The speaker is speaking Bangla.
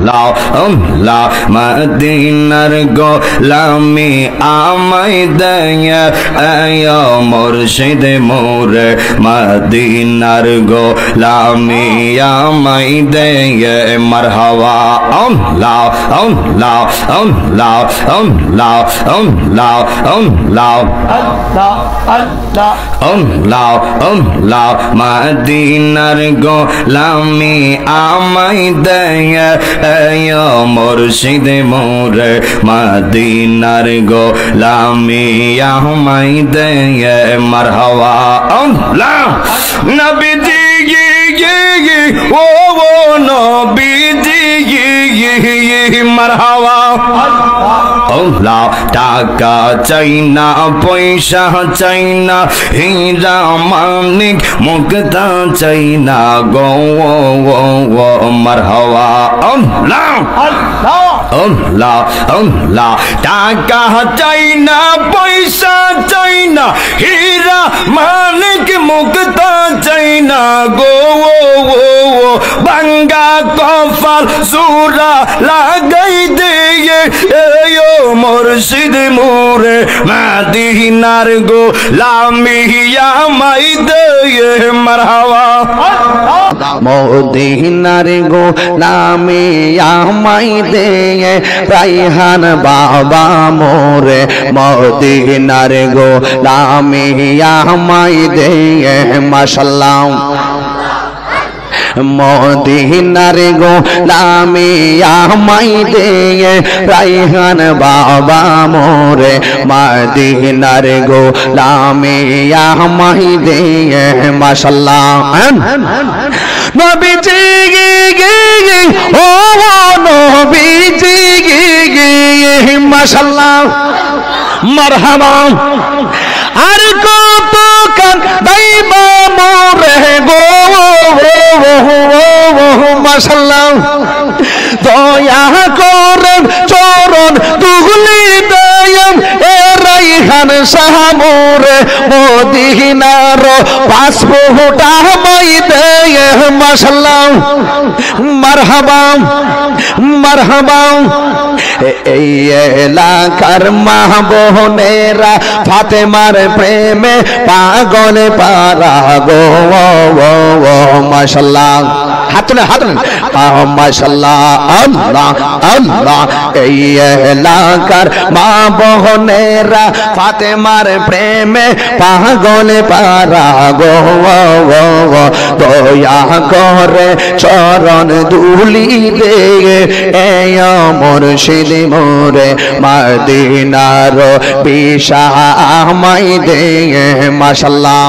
লাও লাও মদিনার গোলামি আমায় দেয় আয় মুর্শিদ মোরে মদিনার গোলামি আমায় দেয় মারহাবা লাও লাও লাও লাও লাও লাও লাও লাও মদিনার গোলামি আমায় দেয় আয় মুর্শিদ মোরে মদিনার গোলামি আমায় দেয় মারহাবা লাও নবীজি ও নবীজি মারহাবা লাও টাকা চাই না পয়সা চাই না হীরা মানিক মুক্তা চাই না গো মারহাবা লাও লাও লাও টাকা চাই না পয়সা চাই না হীরা মানিক মুক্তা চাই না গো বাঙ্গা কপাল সুরা লাগাই দিয়ে মুর্শিদ মোরে মদিনার গোলামি আমায় দেয় মারহাবা মদিনার গোলামি আমায় দেয় রাইহান বাবা মোরে মদিনার গোলামি আমায় দেয় মাশাআল্লাহ মদিনার গোলামি আমায় দেয় রাইহান বাবা মোরে মদিনার গোলামি আমায় দেয় মাশাআল্লাহ নবীজি ও নবীজি মাশাআল্লাহ মারহাবা আর কত কান দাইবা মোরে গো মাশাআল্লাহ দয়া করেন চরণ দুগলি দয়াম এ রাইহান শাহ মোরে মদিনার পাসপোর্ট আমায় দেয় মাশাআল্লাহ মারহাবা মারহাবা এই এলাকার মা বোনেরা ফাতেমার প্রেমে পাগল পারা গো মাশাআল্লাহ হাতনে হাতনে মাশাআল্লাহ আল্লাহ আল্লাহ এই এলাকার মা বোনেরা ফাতেমার প্রেমে পাগল পারা গো দয়া করে চরণ ধুলি দে মুর্শিদ মোরে মদিনার বিশা আমায় দে মাশাআল্লাহ।